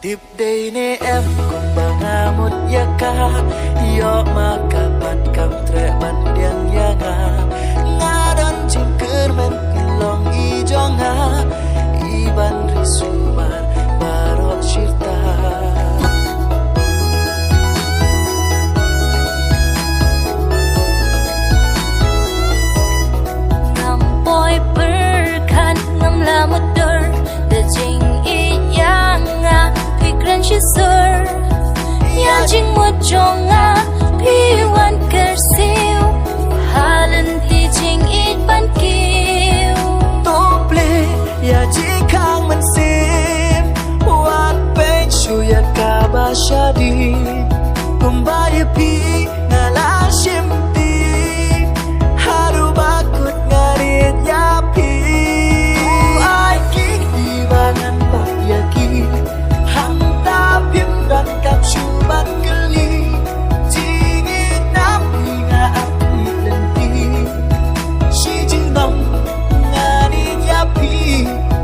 Tiếp đây nè em cùng banga một yaka yo makapat kam tre bandiang yanga ngadan jingker men ilong ijonga iban risuman barok shirta ngampoi berkan ngamla motor the jing iyanga pikran shisur ya jing mo jonga piwan kersiu halan ti jing it ban kiu tople ya jikang mensim wat pen shu ya kabashadi kumbaya pi